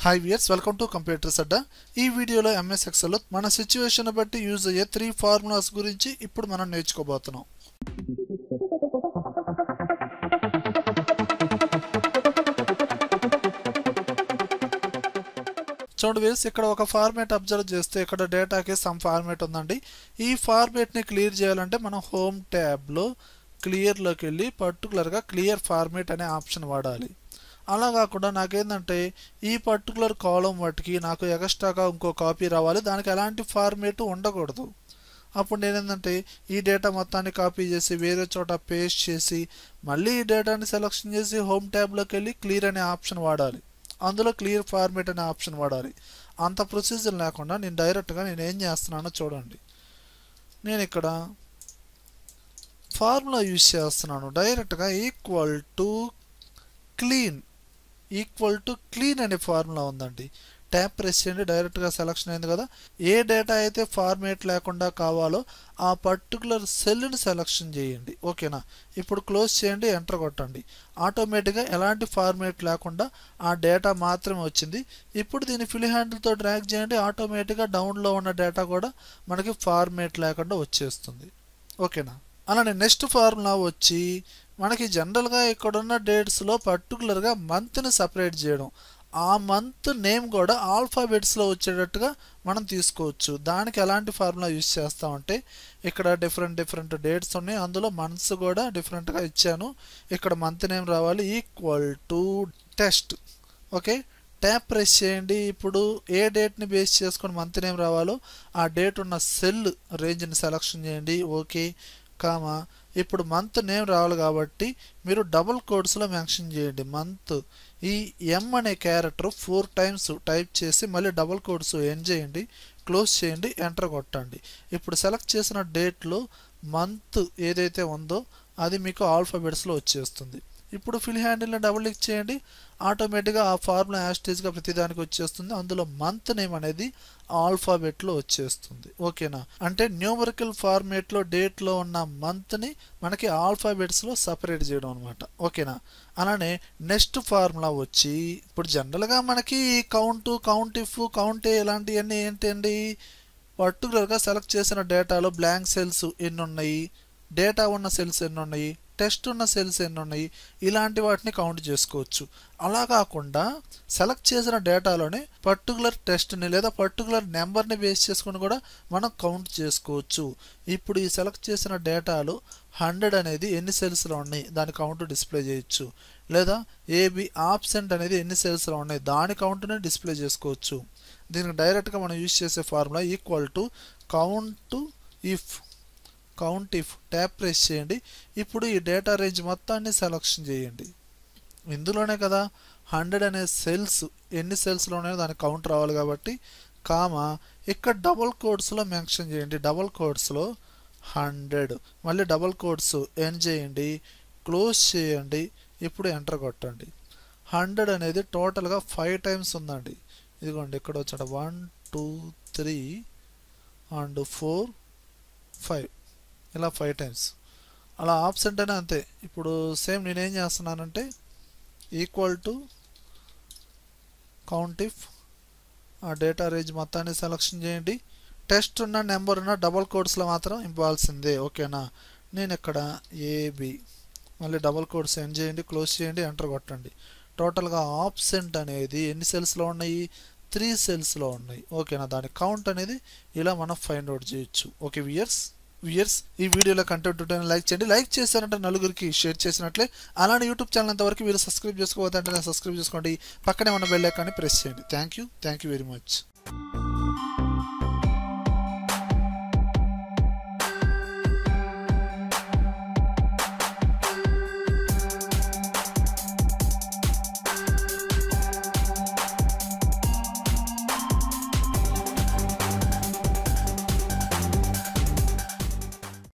Hi viewers, welcome to Computers Adda. ఈ వీడియోలో MS Excel లో మన సిచువేషన్ బట్టి యూజ్ అయ్యే 3 ఫార్ములాస్ గురించి ఇప్పుడు మనం నేర్చుకోబోతున్నాం. చూడండి వ్యూవర్స్, ఇక్కడ ఒక ఫార్మాట్ అబ్జర్వ్ చేస్తే ఇక్కడ డేటాకి సమ్ ఫార్మాట్ ఉందండి. ఈ ఫార్మాట్ ని క్లియర్ చేయాలంటే మనం హోమ్ ట్యాబ్ లో క్లియర్ లోకి వెళ్ళి పర్టికులర్ గా క్లియర్ ఫార్మాట్ అనే ఆప్షన్ వాడాలి. అలా కాకుండా నాకేందంటే ఈ పర్టికులర్ కాలం వాటికి నాకు ఎక్స్ట్రాగా ఇంకో కాపీ రావాలి, దానికి ఎలాంటి ఫార్మేట్ ఉండకూడదు. అప్పుడు నేనేందంటే ఈ డేటా మొత్తాన్ని కాపీ చేసి వేరే చోట పేస్ట్ చేసి మళ్ళీ ఈ డేటాని సెలెక్షన్ చేసి హోమ్ ట్యాబ్లోకి వెళ్ళి క్లియర్ అనే ఆప్షన్ వాడాలి, అందులో క్లియర్ ఫార్మేట్ అనే ఆప్షన్ వాడాలి. అంత ప్రొసీజర్ లేకుండా నేను డైరెక్ట్గా నేను ఏం చేస్తున్నానో చూడండి. నేను ఇక్కడ ఫార్ములా యూజ్ చేస్తున్నాను. డైరెక్ట్గా ఈక్వల్ టు క్లీన్ అనే ఫార్ములా ఉందండి. ట్యాప్ ప్రెస్ చేయండి, డైరెక్ట్గా సెలెక్షన్ అయింది కదా. ఏ డేటా అయితే ఫార్మేట్ లేకుండా కావాలో ఆ పర్టికులర్ సెల్ని సెలెక్షన్ చేయండి. ఓకేనా, ఇప్పుడు క్లోజ్ చేయండి, ఎంటర్ కొట్టండి. ఆటోమేటిక్గా ఎలాంటి ఫార్మేట్ లేకుండా ఆ డేటా మాత్రమే వచ్చింది. ఇప్పుడు దీన్ని ఫిల్ హ్యాండిల్తో డ్రాగ్ చేయండి, ఆటోమేటిక్గా డౌన్లో ఉన్న డేటా కూడా మనకి ఫార్మేట్ లేకుండా వచ్చేస్తుంది. ఓకేనా, అలానే నెక్స్ట్ ఫార్ములా వచ్చి మనకి జనరల్గా ఇక్కడున్న డేట్స్లో పర్టికులర్గా మంత్ని సపరేట్ చేయడం, ఆ మంత్ నేమ్ కూడా ఆల్ఫాబెట్స్లో వచ్చేటట్టుగా మనం తీసుకోవచ్చు. దానికి ఎలాంటి ఫార్ములా యూజ్ చేస్తామంటే ఇక్కడ డిఫరెంట్ డేట్స్ ఉన్నాయి, అందులో మంత్స్ కూడా డిఫరెంట్గా ఇచ్చాను. ఇక్కడ మంత్ నేమ్ రావాలి equal to test. Okay, tap press చేయండి. ఇప్పుడు ఏ డేట్ని బేస్ చేసుకొని మంత్ నేమ్ రావాలో ఆ డేట్ ఉన్న సెల్ రేంజ్ని సెలెక్షన్ చేయండి. ఓకే కామా, ఇప్పుడు మంత్ నేమ్ రావాలి కాబట్టి మీరు డబుల్ కోట్స్లో మెన్షన్ చేయండి మంత్. ఈ ఎం అనే క్యారెక్టర్ 4 times టైప్ చేసి మళ్ళీ డబుల్ కోట్స్ ఎండ్ చేయండి, క్లోజ్ చేయండి, ఎంటర్ కొట్టండి. ఇప్పుడు సెలెక్ట్ చేసిన డేట్లో మంత్ ఏదైతే ఉందో అది మీకు ఆల్ఫాబెట్స్లో వచ్చేస్తుంది. ఇప్పుడు ఫిల్ హ్యాండిల్ని డబుల్ క్లిక్ చేయండి, ఆటోమేటిక్గా ఆ ఫార్ములా యాస్టేజ్గా ప్రతిదానికి వచ్చేస్తుంది. అందులో మంత్ నేమ్ అనేది ఆల్ఫాబెట్లో వచ్చేస్తుంది. ఓకేనా, అంటే న్యూమరికల్ ఫార్మేట్లో డేట్లో ఉన్న మంత్ని మనకి ఆల్ఫాబెట్స్లో సపరేట్ చేయడం అనమాట. ఓకేనా, అలానే నెక్స్ట్ ఫార్ములా వచ్చి ఇప్పుడు జనరల్గా మనకి కౌంట్ ఇఫ్ కౌంట్ ఇలాంటివన్నీ ఏంటండి, పర్టికులర్గా సెలెక్ట్ చేసిన డేటాలో బ్లాంక్ సెల్స్ ఎన్ని ఉన్నాయి, డేటా ఉన్న సెల్స్ ఎన్ని ఉన్నాయి, టెస్ట్ ఉన్న సెల్స్ ఎన్ని ఉన్నాయి, ఇలాంటి వాటిని కౌంట్ చేసుకోవచ్చు. అలా కాకుండా సెలెక్ట్ చేసిన డేటాలోనే పర్టికులర్ టెస్ట్ని లేదా పర్టికులర్ నెంబర్ని బేస్ చేసుకుని కూడా మనం కౌంట్ చేసుకోవచ్చు. ఇప్పుడు ఈ సెలెక్ట్ చేసిన డేటాలో 100 అనేది ఎన్ని సెల్స్లో ఉన్నాయి దాని కౌంట్ డిస్ప్లే చేయొచ్చు, లేదా ఏబి ఆబ్సెంట్ అనేది ఎన్ని సెల్స్లో ఉన్నాయి దాని కౌంట్ని డిస్ప్లే చేసుకోవచ్చు. దీనికి డైరెక్ట్గా మనం యూజ్ చేసే formula equal to count if tap press చేయండి. ఇప్పుడు ఈ డేటా రేంజ్ మొత్తాన్ని సెలెక్షన్ చేయండి. ఇందులోనే కదా 100 అనే సెల్స్ ఎన్ని సెల్స్లో ఉన్నాయో దానికి కౌంట్ రావాలి కాబట్టి కామా, ఇక్కడ డబుల్ కోట్స్లో మెన్షన్ చేయండి, డబుల్ కోట్స్లో 100, మళ్ళీ డబుల్ కోట్స్ ఎండ్ చేయండి, క్లోజ్ చేయండి, ఇప్పుడు ఎంటర్ కొట్టండి. 100 అనేది టోటల్గా 5 times ఉందండి. ఇదిగోండి ఇక్కడ వచ్చాడు 1 2 3 అండ్ 4 5, ఇలా 5 times. అలా ఆబ్సెంట్ అయినా అంతే. ఇప్పుడు సేమ్ నేనేం చేస్తున్నానంటే ఈక్వల్ టు కౌంట్ ఇఫ్ ఆ డేటా రేంజ్ మొత్తాన్ని సెలెక్షన్ చేయండి, టెస్ట్ ఉన్న నెంబర్ ఉన్న డబల్ కోడ్స్లో మాత్రం ఇవ్వాల్సిందే. ఓకేనా, నేను ఇక్కడ ఏబి మళ్ళీ డబల్ కోడ్స్ ఎండ్ చేయండి, క్లోజ్ చేయండి, ఎంటర్ కొట్టండి. టోటల్గా ఆబ్సెంట్ అనేది ఎన్ని సెల్స్లో ఉన్నాయి, 3 సెల్స్లో ఉన్నాయి. ఓకేనా, దాని కౌంట్ అనేది ఇలా మనం ఫైండ్ అవుట్ చేయొచ్చు. ఓకే వ్యూయర్స్, ఈ వీడియోలో కంటెంట్ ఉంటే లైక్ చేయండి, లైక్ చేశారంటే నలుగురికి షేర్ చేసినట్లే. అలానే యూట్యూబ్ ఛానల్ అంతవరకు మీరు సబ్స్క్రైబ్ చేసుకోవద్దంటే సబ్స్క్రైబ్ చేసుకోండి, పక్కనే ఉన్న బెల్ ఐకాన్ని ప్రెస్ చేయండి. Thank you very much.